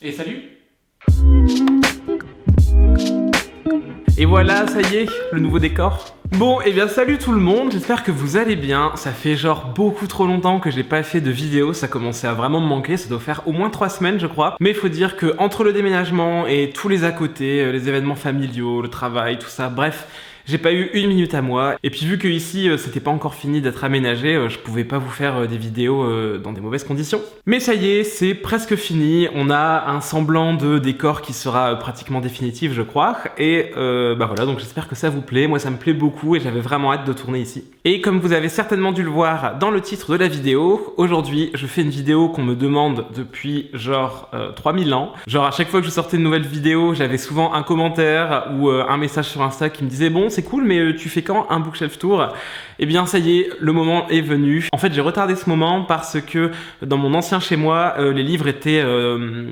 Et salut! Et voilà, ça y est, le nouveau décor. Bon, et bien salut tout le monde, j'espère que vous allez bien. Ça fait genre beaucoup trop longtemps que j'ai pas fait de vidéo, ça commençait à vraiment me manquer, ça doit faire au moins 3 semaines je crois. Mais il faut dire que entre le déménagement et tous les à côté, les événements familiaux, le travail, tout ça, bref, j'ai pas eu une minute à moi. Et puis vu que ici c'était pas encore fini d'être aménagé, je pouvais pas vous faire des vidéos dans des mauvaises conditions. Mais ça y est, c'est presque fini. On a un semblant de décor qui sera pratiquement définitif, je crois. Et bah voilà, donc j'espère que ça vous plaît. Moi ça me plaît beaucoup et j'avais vraiment hâte de tourner ici. Et comme vous avez certainement dû le voir dans le titre de la vidéo, aujourd'hui je fais une vidéo qu'on me demande depuis genre 3000 ans. Genre à chaque fois que je sortais une nouvelle vidéo, j'avais souvent un commentaire ou un message sur Insta qui me disait bon c'est cool mais tu fais quand un bookshelf tour? Eh bien ça y est, le moment est venu. En fait j'ai retardé ce moment parce que dans mon ancien chez moi, les livres étaient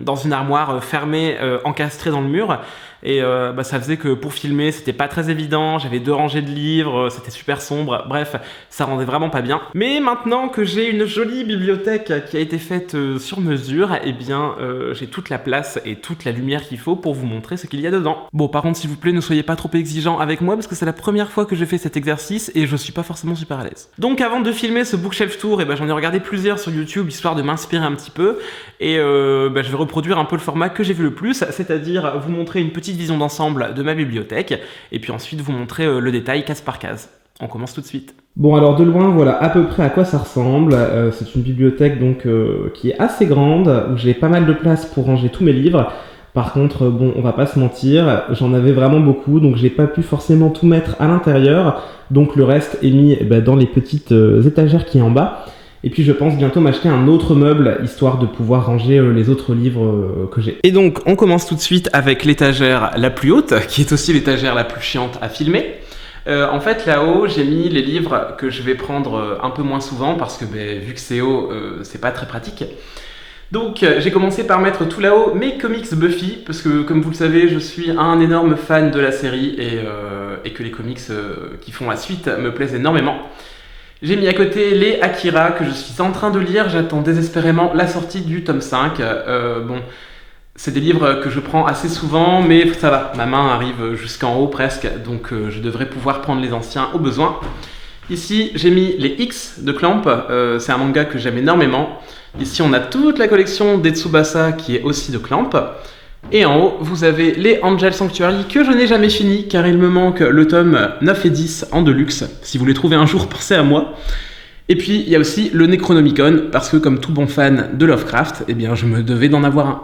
dans une armoire fermée, encastrée dans le mur. Et bah, ça faisait que pour filmer, c'était pas très évident, j'avais 2 rangées de livres, c'était super sombre, bref, ça rendait vraiment pas bien. Mais maintenant que j'ai une jolie bibliothèque qui a été faite sur mesure, eh bien j'ai toute la place et toute la lumière qu'il faut pour vous montrer ce qu'il y a dedans. Bon, par contre, s'il vous plaît, ne soyez pas trop exigeants avec moi parce que c'est la première fois que je fais cet exercice et je suis pas forcément super à l'aise. Donc avant de filmer ce bookshelf tour, eh ben, j'en ai regardé plusieurs sur YouTube histoire de m'inspirer un petit peu et bah, je vais reproduire un peu le format que j'ai vu le plus, c'est-à-dire vous montrer une petite vision d'ensemble de ma bibliothèque et puis ensuite vous montrer le détail case par case. On commence tout de suite. Bon alors de loin voilà à peu près à quoi ça ressemble. C'est une bibliothèque donc qui est assez grande où j'ai pas mal de place pour ranger tous mes livres. Par contre bon on va pas se mentir, j'en avais vraiment beaucoup donc j'ai pas pu forcément tout mettre à l'intérieur. Donc le reste est mis dans les petites étagères qui est en bas. Et puis je pense bientôt m'acheter un autre meuble, histoire de pouvoir ranger les autres livres que j'ai. Et donc on commence tout de suite avec l'étagère la plus haute, qui est aussi l'étagère la plus chiante à filmer. En fait là-haut j'ai mis les livres que je vais prendre un peu moins souvent, parce que vu que c'est haut, c'est pas très pratique. Donc j'ai commencé par mettre tout là-haut mes comics Buffy, parce que comme vous le savez je suis un énorme fan de la série, et que les comics qui font la suite me plaisent énormément. J'ai mis à côté les Akira que je suis en train de lire, j'attends désespérément la sortie du tome 5. Bon, c'est des livres que je prends assez souvent, mais ça va, ma main arrive jusqu'en haut presque, donc je devrais pouvoir prendre les anciens au besoin. Ici, j'ai mis les X de Clamp, c'est un manga que j'aime énormément. Ici, on a toute la collection des Tsubasa qui est aussi de Clamp. Et en haut, vous avez les Angel Sanctuary que je n'ai jamais fini car il me manque le tome 9 et 10 en deluxe. Si vous les trouvez un jour, pensez à moi. Et puis, il y a aussi le Necronomicon parce que comme tout bon fan de Lovecraft, eh bien, je me devais d'en avoir un.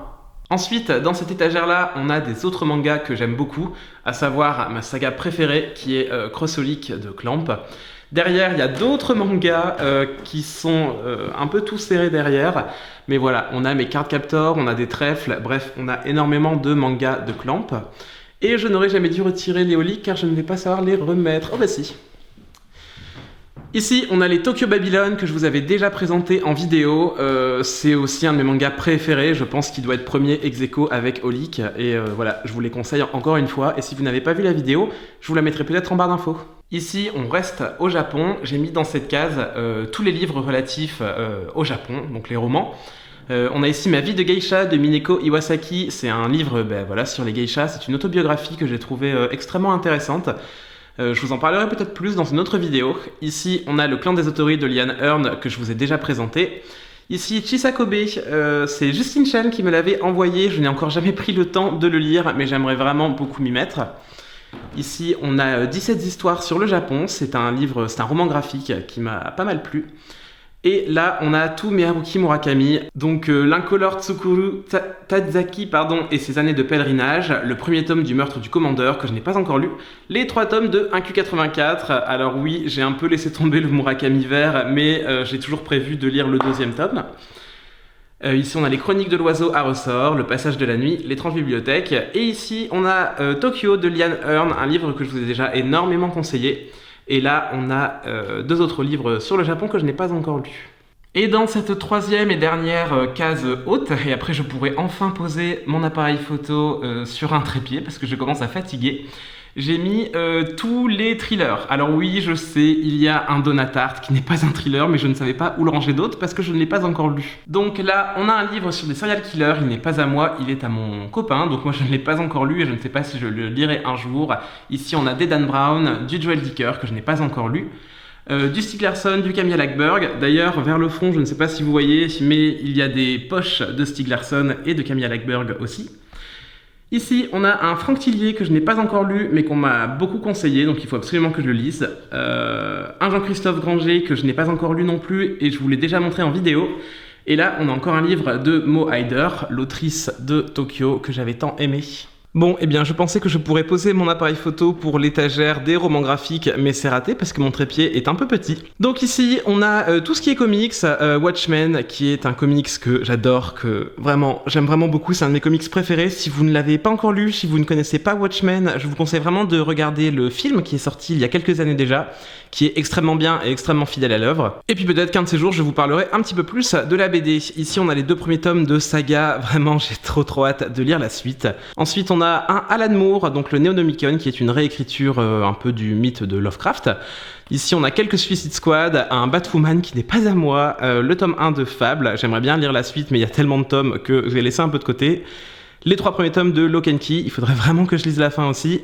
Ensuite, dans cette étagère-là, on a des autres mangas que j'aime beaucoup, à savoir ma saga préférée qui est Crossholic de Clamp. Derrière, il y a d'autres mangas qui sont un peu tout serrés derrière. Mais voilà, on a mes card captors, on a des trèfles, bref, on a énormément de mangas de Clamp. Et je n'aurais jamais dû retirer les Oli car je ne vais pas savoir les remettre. Oh bah si. Ici, on a les Tokyo Babylon que je vous avais déjà présenté en vidéo. C'est aussi un de mes mangas préférés. Je pense qu'il doit être premier ex aequo avec Holic. Et voilà, je vous les conseille encore une fois. Et si vous n'avez pas vu la vidéo, je vous la mettrai peut-être en barre d'infos. Ici, on reste au Japon. J'ai mis dans cette case tous les livres relatifs au Japon, donc les romans. On a ici Ma vie de geisha de Mineko Iwasaki. C'est un livre voilà, sur les geishas. C'est une autobiographie que j'ai trouvée extrêmement intéressante. Je vous en parlerai peut-être plus dans une autre vidéo. Ici, on a Le clan des Otori de Liane Hearn que je vous ai déjà présenté. Ici, Chisakobe, c'est Justine Chen qui me l'avait envoyé. Je n'ai encore jamais pris le temps de le lire, mais j'aimerais vraiment beaucoup m'y mettre. Ici, on a 17 histoires sur le Japon. C'est un livre, c'est un roman graphique qui m'a pas mal plu. Et là, on a tout mes Haruki Murakami, donc l'incolore Tsukuru Tadzaki et ses années de pèlerinage, le premier tome du meurtre du commandeur que je n'ai pas encore lu, les 3 tomes de 1Q84. Alors oui, j'ai un peu laissé tomber le Murakami vert, mais j'ai toujours prévu de lire le 2e tome. Ici, on a les Chroniques de l'oiseau à ressort, Le passage de la nuit, L'étrange bibliothèque. Et ici, on a Tokyo de Liane Hearn, un livre que je vous ai déjà énormément conseillé. Et là, on a 2 autres livres sur le Japon que je n'ai pas encore lus. Et dans cette 3e et dernière case haute, et après je pourrai enfin poser mon appareil photo sur un trépied parce que je commence à fatiguer, J'ai mis tous les thrillers. Alors oui, je sais, il y a un Donatart qui n'est pas un thriller, mais je ne savais pas où le ranger d'autres parce que je ne l'ai pas encore lu. Donc là, on a un livre sur des serial killers, il n'est pas à moi, il est à mon copain, donc moi je ne l'ai pas encore lu et je ne sais pas si je le lirai un jour. Ici, on a des Dan Brown, du Joel Dicker que je n'ai pas encore lu. Du Stieg Larsson, du Camilla Lackberg. D'ailleurs, vers le fond, je ne sais pas si vous voyez, mais il y a des poches de Stieg Larsson et de Camilla Lackberg aussi. Ici, on a un Franck Tillier que je n'ai pas encore lu, mais qu'on m'a beaucoup conseillé, donc il faut absolument que je le lise. Un Jean-Christophe Granger que je n'ai pas encore lu non plus, et je vous l'ai déjà montré en vidéo. Et là, on a encore un livre de Mo Haider, l'autrice de Tokyo, que j'avais tant aimé. Bon, eh bien, je pensais que je pourrais poser mon appareil photo pour l'étagère des romans graphiques, mais c'est raté parce que mon trépied est un peu petit. Donc ici, on a tout ce qui est comics, Watchmen, qui est un comics que j'adore, que vraiment, j'aime vraiment beaucoup, c'est un de mes comics préférés. Si vous ne l'avez pas encore lu, si vous ne connaissez pas Watchmen, je vous conseille vraiment de regarder le film qui est sorti il y a quelques années déjà, qui est extrêmement bien et extrêmement fidèle à l'œuvre. Et puis peut-être qu'un de ces jours, je vous parlerai un petit peu plus de la BD. Ici, on a les 2 premiers tomes de Saga, vraiment, j'ai trop hâte de lire la suite. Ensuite, on a un Alan Moore, donc le Néonomicon, qui est une réécriture un peu du mythe de Lovecraft. Ici, on a quelques Suicide Squad, un Batwoman qui n'est pas à moi, le tome 1 de Fable. J'aimerais bien lire la suite, mais il y a tellement de tomes que je vais laisser un peu de côté. Les 3 premiers tomes de Lock and Key, il faudrait vraiment que je lise la fin aussi.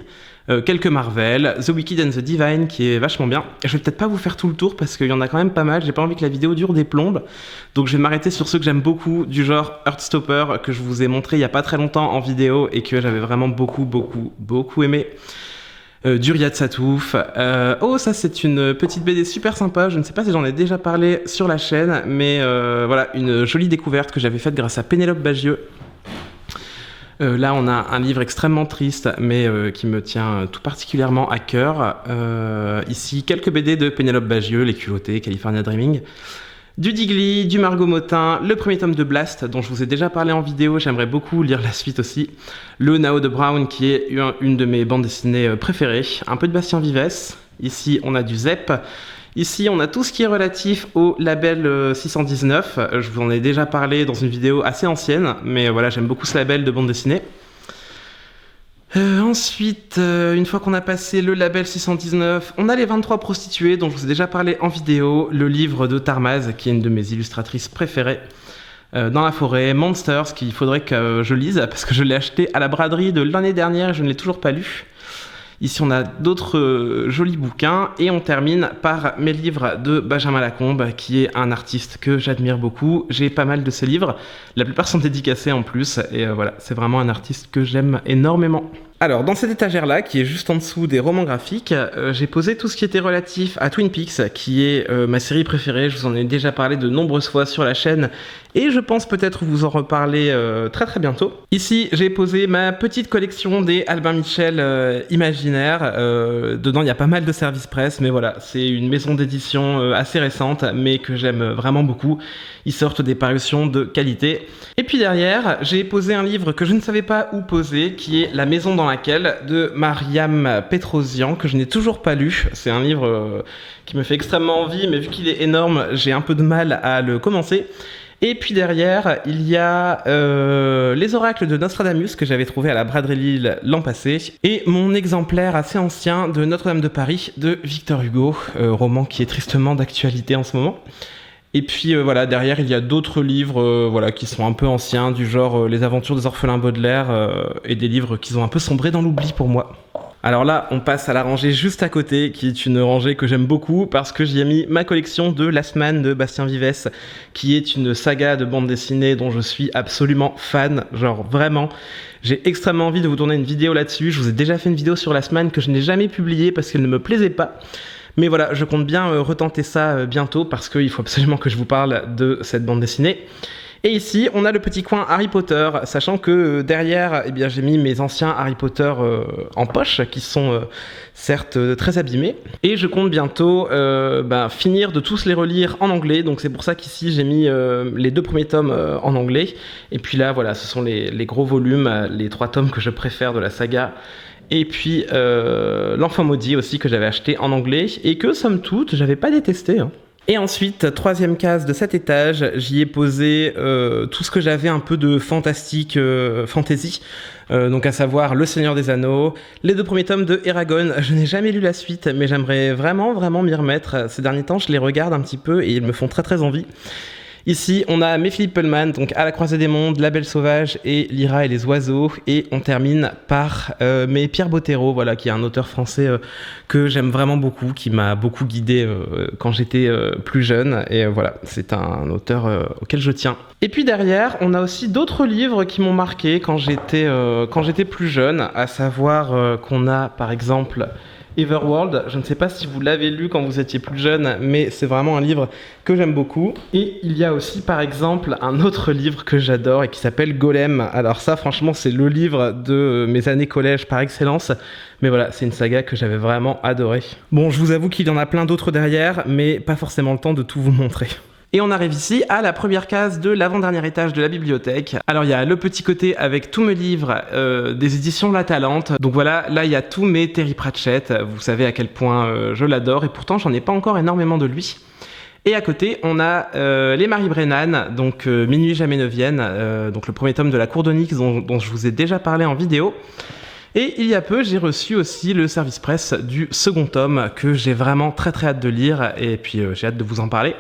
Quelques Marvel, The Wicked and the Divine qui est vachement bien. Je vais peut-être pas vous faire tout le tour parce qu'il y en a quand même pas mal, j'ai pas envie que la vidéo dure des plombes. Donc je vais m'arrêter sur ceux que j'aime beaucoup, du genre Heartstopper que je vous ai montré il y a pas très longtemps en vidéo et que j'avais vraiment beaucoup aimé. Du Riyad Satouf. Oh, ça c'est une petite BD super sympa, je ne sais pas si j'en ai déjà parlé sur la chaîne, mais voilà, une jolie découverte que j'avais faite grâce à Pénélope Bagieux. Là, on a un livre extrêmement triste, mais qui me tient tout particulièrement à cœur. Ici, quelques BD de Pénélope Bagieux, Les Culottés, California Dreaming. Du Digli, du Margot Motin, le premier tome de Blast, dont je vous ai déjà parlé en vidéo, j'aimerais beaucoup lire la suite aussi. Le Nao de Brown, qui est une de mes bandes dessinées préférées. Un peu de Bastien Vives. Ici, on a du Zep. Ici, on a tout ce qui est relatif au label 619. Je vous en ai déjà parlé dans une vidéo assez ancienne, mais voilà, j'aime beaucoup ce label de bande dessinée. Ensuite, une fois qu'on a passé le label 619, on a les 23 prostituées dont je vous ai déjà parlé en vidéo, le livre de Tarmaz, qui est une de mes illustratrices préférées. Dans la forêt, Monsters, qu'il faudrait que je lise, parce que je l'ai acheté à la braderie de l'année dernière et je ne l'ai toujours pas lu. Ici, on a d'autres jolis bouquins et on termine par mes livres de Benjamin Lacombe, qui est un artiste que j'admire beaucoup. J'ai pas mal de ses livres, la plupart sont dédicacés en plus, et voilà, c'est vraiment un artiste que j'aime énormément. Alors, dans cette étagère-là, qui est juste en dessous des romans graphiques, j'ai posé tout ce qui était relatif à Twin Peaks, qui est ma série préférée. Je vous en ai déjà parlé de nombreuses fois sur la chaîne, et je pense peut-être vous en reparler très bientôt. Ici, j'ai posé ma petite collection des Albin Michel imaginaires. Dedans, il y a pas mal de services presse, mais voilà, c'est une maison d'édition assez récente, mais que j'aime vraiment beaucoup. Ils sortent des parutions de qualité. Et puis derrière, j'ai posé un livre que je ne savais pas où poser, qui est La maison dans laquelle, de Mariam Petrosian, que je n'ai toujours pas lu. C'est un livre qui me fait extrêmement envie, mais vu qu'il est énorme, j'ai un peu de mal à le commencer. Et puis derrière, il y a Les oracles de Nostradamus, que j'avais trouvé à la braderie Lille l'an passé, et mon exemplaire assez ancien de Notre-Dame de Paris, de Victor Hugo, roman qui est tristement d'actualité en ce moment. Et puis voilà, derrière il y a d'autres livres voilà, qui sont un peu anciens, du genre Les aventures des orphelins Baudelaire, et des livres qui ont un peu sombré dans l'oubli pour moi. Alors là, on passe à la rangée juste à côté, qui est une rangée que j'aime beaucoup, parce que j'y ai mis ma collection de Last Man de Bastien Vives, qui est une saga de bande dessinée dont je suis absolument fan, genre vraiment. J'ai extrêmement envie de vous tourner une vidéo là-dessus. Je vous ai déjà fait une vidéo sur Last Man que je n'ai jamais publiée parce qu'elle ne me plaisait pas. Mais voilà, je compte bien retenter ça bientôt parce qu'il faut absolument que je vous parle de cette bande dessinée. Et ici, on a le petit coin Harry Potter, sachant que derrière, eh bien, j'ai mis mes anciens Harry Potter en poche, qui sont certes très abîmés. Et je compte bientôt finir de tous les relire en anglais, donc c'est pour ça qu'ici j'ai mis les 2 premiers tomes en anglais. Et puis là, voilà, ce sont les gros volumes, les 3 tomes que je préfère de la saga. Et puis L'Enfant Maudit aussi, que j'avais acheté en anglais, et que somme toute, j'avais pas détesté, hein. Et ensuite, troisième case de cet étage, j'y ai posé tout ce que j'avais un peu de fantastique, fantasy, donc à savoir Le Seigneur des Anneaux, les 2 premiers tomes de Eragon. Je n'ai jamais lu la suite, mais j'aimerais vraiment m'y remettre. Ces derniers temps, je les regarde un petit peu et ils me font très envie. Ici, on a mes Philippe Pullman, donc À la croisée des mondes, La Belle Sauvage et Lyra et les oiseaux. Et on termine par mes Pierre Bottero, voilà, qui est un auteur français que j'aime vraiment beaucoup, qui m'a beaucoup guidé quand j'étais plus jeune. Et voilà, c'est un auteur auquel je tiens. Et puis derrière, on a aussi d'autres livres qui m'ont marqué quand j'étais plus jeune, à savoir qu'on a par exemple Everworld. Je ne sais pas si vous l'avez lu quand vous étiez plus jeune, mais c'est vraiment un livre que j'aime beaucoup. Et il y a aussi par exemple un autre livre que j'adore et qui s'appelle Golem. Alors ça, franchement, c'est le livre de mes années collège par excellence. Mais voilà, c'est une saga que j'avais vraiment adorée. Bon, je vous avoue qu'il y en a plein d'autres derrière, mais pas forcément le temps de tout vous montrer. Et on arrive ici à la première case de l'avant-dernier étage de la bibliothèque. Alors il y a le petit côté avec tous mes livres des éditions La Talente. Donc voilà, là il y a tous mes Terry Pratchett. Vous savez à quel point je l'adore et pourtant j'en ai pas encore énormément de lui. Et à côté, on a les Marie Brennan, donc Minuit jamais ne vienne, donc le premier tome de La Cour d'Onyx dont je vous ai déjà parlé en vidéo. Et il y a peu, j'ai reçu aussi le service presse du second tome que j'ai vraiment très hâte de lire et puis j'ai hâte de vous en parler.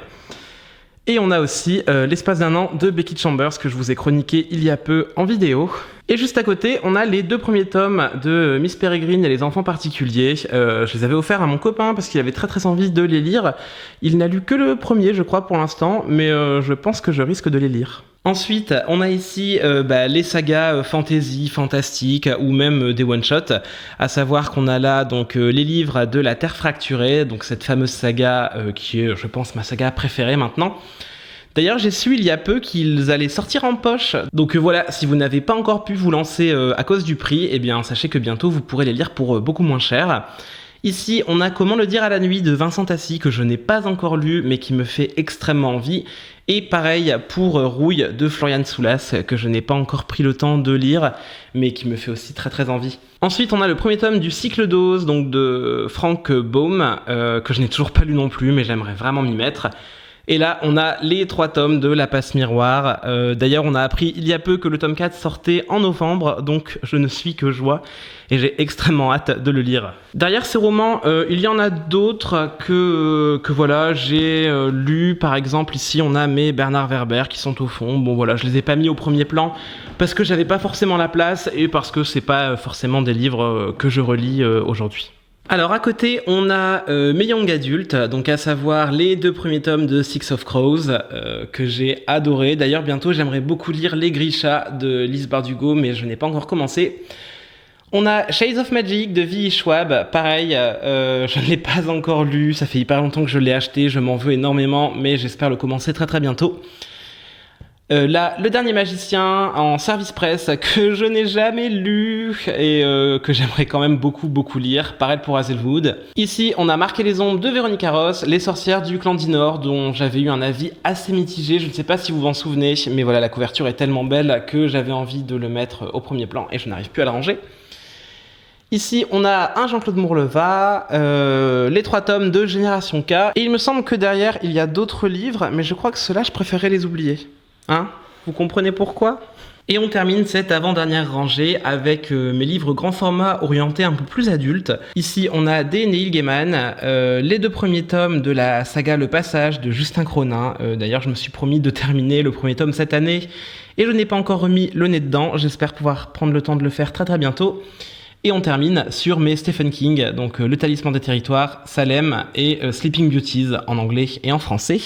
Et on a aussi L'espace d'un an de Becky Chambers que je vous ai chroniqué il y a peu en vidéo. Et juste à côté, on a les 2 premiers tomes de Miss Peregrine et les enfants particuliers. Je les avais offerts à mon copain parce qu'il avait très envie de les lire. Il n'a lu que le premier, je crois, pour l'instant, mais je pense que je risque de les lire. Ensuite, on a ici les sagas fantasy, fantastiques ou même des one-shots, à savoir qu'on a là donc les livres de La Terre fracturée, donc cette fameuse saga qui est, je pense, ma saga préférée maintenant. D'ailleurs, j'ai su il y a peu qu'ils allaient sortir en poche. Donc voilà, si vous n'avez pas encore pu vous lancer à cause du prix, eh bien sachez que bientôt vous pourrez les lire pour beaucoup moins cher. Ici, on a Comment le dire à la nuit de Vincent Tassi, que je n'ai pas encore lu, mais qui me fait extrêmement envie. Et pareil pour Rouille de Florian Soulas, que je n'ai pas encore pris le temps de lire, mais qui me fait aussi très envie. Ensuite, on a le premier tome du cycle d'Oz, donc de Frank Baum, que je n'ai toujours pas lu non plus, mais j'aimerais vraiment m'y mettre. Et là, on a les 3 tomes de La Passe Miroir. D'ailleurs, on a appris il y a peu que le tome 4 sortait en novembre, donc je ne suis que joie et j'ai extrêmement hâte de le lire. Derrière ces romans, il y en a d'autres que voilà, j'ai lus. Par exemple, ici, on a mes Bernard Werber qui sont au fond. Bon voilà, je les ai pas mis au premier plan parce que j'avais pas forcément la place et parce que c'est pas forcément des livres que je relis aujourd'hui. Alors à côté, on a mes Young Adultes, donc à savoir les 2 premiers tomes de Six of Crows, que j'ai adoré. D'ailleurs, bientôt, j'aimerais beaucoup lire Les Grisha de Lise Bardugo, mais je n'ai pas encore commencé. On a Shades of Magic de V.E. Schwab, pareil, je ne l'ai pas encore lu, ça fait hyper longtemps que je l'ai acheté, je m'en veux énormément, mais j'espère le commencer très bientôt. Là, Le Dernier Magicien en service presse que je n'ai jamais lu et que j'aimerais quand même beaucoup lire. Pareil pour Hazelwood. Ici, on a Marqué les ombres de Véronica Ross, Les sorcières du clan Dinor, dont j'avais eu un avis assez mitigé. Je ne sais pas si vous vous en souvenez, mais voilà, la couverture est tellement belle que j'avais envie de le mettre au premier plan et je n'arrive plus à le ranger. Ici, on a un Jean-Claude Mourleva, les 3 tomes de Génération K. Et il me semble que derrière, il y a d'autres livres, mais je crois que ceux-là, je préférais les oublier. Hein ? Vous comprenez pourquoi ? Et on termine cette avant-dernière rangée avec mes livres grand format orientés un peu plus adultes. Ici, on a des Neil Gaiman, les 2 premiers tomes de la saga Le Passage de Justin Cronin. D'ailleurs, je me suis promis de terminer le premier tome cette année et je n'ai pas encore remis le nez dedans. J'espère pouvoir prendre le temps de le faire très bientôt. Et on termine sur mes Stephen King, donc Le Talisman des Territoires, Salem et Sleeping Beauties en anglais et en français.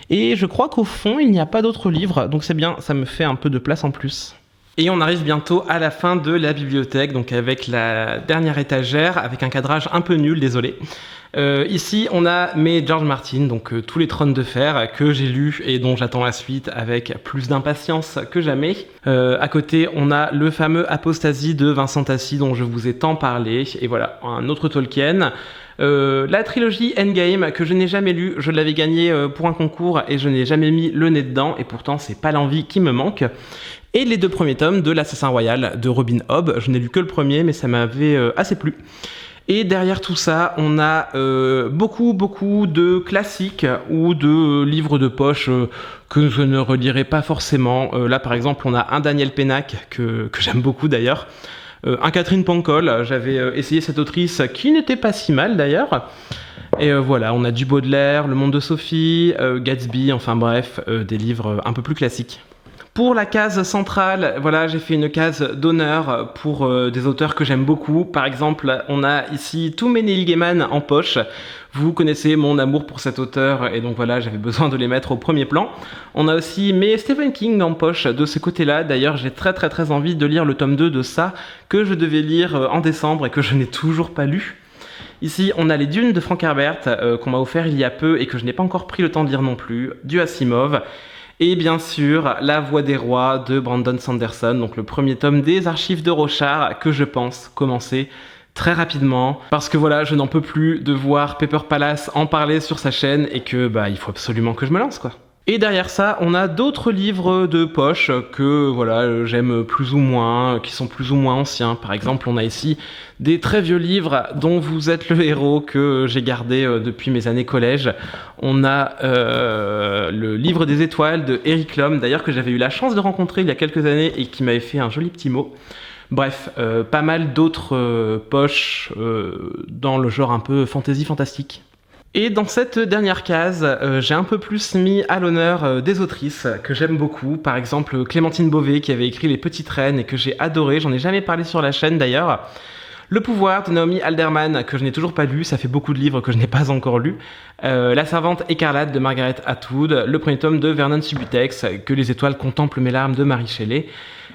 Et je crois qu'au fond, il n'y a pas d'autres livres, donc c'est bien, ça me fait un peu de place en plus. Et on arrive bientôt à la fin de la bibliothèque, donc avec la dernière étagère, avec un cadrage un peu nul, désolé. Ici, on a mes George Martin, donc tous les Trônes de Fer que j'ai lus et dont j'attends la suite avec plus d'impatience que jamais. À côté, on a le fameux Apostasie de Vincent Tassi dont je vous ai tant parlé. Et voilà, un autre Tolkien. La trilogie Endgame que je n'ai jamais lue, je l'avais gagnée pour un concours et je n'ai jamais mis le nez dedans et pourtant c'est pas l'envie qui me manque. Et les 2 premiers tomes de l'Assassin Royal de Robin Hobb, je n'ai lu que le premier mais ça m'avait assez plu. Et derrière tout ça, on a beaucoup de classiques ou de livres de poche que je ne relirai pas forcément. Là par exemple, on a un Daniel Pénac que j'aime beaucoup d'ailleurs. Un Catherine Pancol, j'avais essayé cette autrice qui n'était pas si mal d'ailleurs. Et voilà, on a du Baudelaire, Le Monde de Sophie, Gatsby, enfin bref, des livres un peu plus classiques. Pour la case centrale, voilà, j'ai fait une case d'honneur pour des auteurs que j'aime beaucoup. Par exemple, on a ici tout mes Neil Gaiman en poche. Vous connaissez mon amour pour cet auteur et donc voilà, j'avais besoin de les mettre au premier plan. On a aussi mes Stephen King en poche de ce côté-là. D'ailleurs, j'ai très envie de lire le tome 2 de ça que je devais lire en décembre et que je n'ai toujours pas lu. Ici, on a les Dunes de Frank Herbert qu'on m'a offert il y a peu et que je n'ai pas encore pris le temps de lire non plus, du Asimov. Et bien sûr, La Voix des Rois de Brandon Sanderson, donc le premier tome des Archives de Rochard que je pense commencer très rapidement parce que voilà, je n'en peux plus de voir Pepper Palace en parler sur sa chaîne et que il faut absolument que je me lance quoi. Et derrière ça, on a d'autres livres de poche que voilà, j'aime plus ou moins, qui sont plus ou moins anciens. Par exemple, on a ici des très vieux livres dont vous êtes le héros que j'ai gardé depuis mes années collège. On a le livre des étoiles de Eric Lhomme, d'ailleurs que j'avais eu la chance de rencontrer il y a quelques années et qui m'avait fait un joli petit mot. Bref, pas mal d'autres poches dans le genre un peu fantasy fantastique. Et dans cette dernière case, j'ai un peu plus mis à l'honneur des autrices que j'aime beaucoup. Par exemple, Clémentine Beauvais qui avait écrit Les Petites Reines et que j'ai adoré. J'en ai jamais parlé sur la chaîne d'ailleurs. Le Pouvoir de Naomi Alderman que je n'ai toujours pas lu. Ça fait beaucoup de livres que je n'ai pas encore lus. La Servante écarlate de Margaret Atwood. Le premier tome de Vernon Subutex. Que les étoiles contemplent mes larmes de Marie Shelley.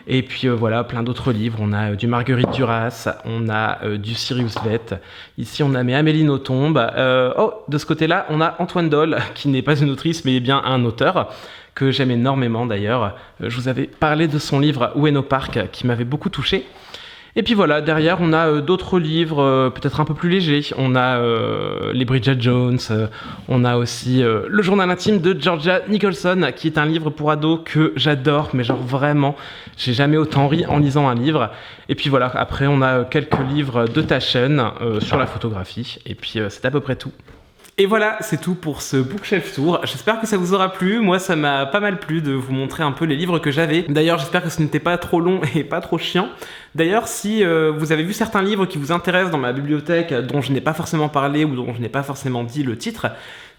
Et puis voilà, plein d'autres livres. On a du Marguerite Duras, on a du Sirius Vett. Ici, on a mes Amélie Nothomb. De ce côté-là, on a Antoine Doll, qui n'est pas une autrice, mais bien un auteur, que j'aime énormément d'ailleurs. Je vous avais parlé de son livre Ueno Park, qui m'avait beaucoup touché. Et puis voilà, derrière, on a d'autres livres peut-être un peu plus légers. On a les Bridget Jones, on a aussi Le Journal intime de Georgia Nicholson, qui est un livre pour ados que j'adore, mais genre vraiment, j'ai jamais autant ri en lisant un livre. Et puis voilà, après, on a quelques livres de Taschen sur la photographie, et puis c'est à peu près tout. Et voilà, c'est tout pour ce Bookshelf Tour. J'espère que ça vous aura plu. Moi, ça m'a pas mal plu de vous montrer un peu les livres que j'avais. D'ailleurs, j'espère que ce n'était pas trop long et pas trop chiant. D'ailleurs, si vous avez vu certains livres qui vous intéressent dans ma bibliothèque, dont je n'ai pas forcément parlé ou dont je n'ai pas forcément dit le titre,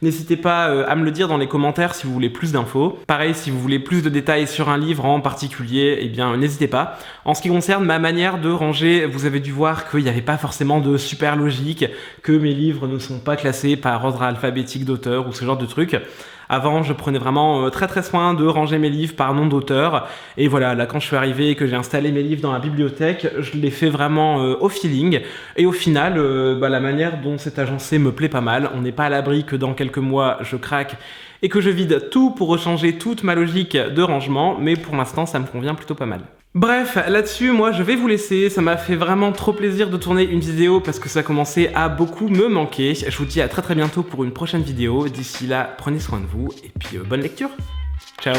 n'hésitez pas à me le dire dans les commentaires si vous voulez plus d'infos. Pareil, si vous voulez plus de détails sur un livre en particulier, eh bien n'hésitez pas. En ce qui concerne ma manière de ranger, vous avez dû voir qu'il n'y avait pas forcément de super logique, que mes livres ne sont pas classés par ordre alphabétique d'auteur ou ce genre de trucs. Avant, je prenais vraiment très soin de ranger mes livres par nom d'auteur. Et voilà, là quand je suis arrivé et que j'ai installé mes livres dans la bibliothèque, je l'ai fait vraiment au feeling. Et au final, la manière dont c'est agencé me plaît pas mal. On n'est pas à l'abri que dans quelques mois, je craque et que je vide tout pour rechanger toute ma logique de rangement. Mais pour l'instant, ça me convient plutôt pas mal. Bref, là-dessus, moi je vais vous laisser, ça m'a fait vraiment trop plaisir de tourner une vidéo parce que ça commençait à beaucoup me manquer. Je vous dis à très bientôt pour une prochaine vidéo, d'ici là, prenez soin de vous et puis bonne lecture. Ciao.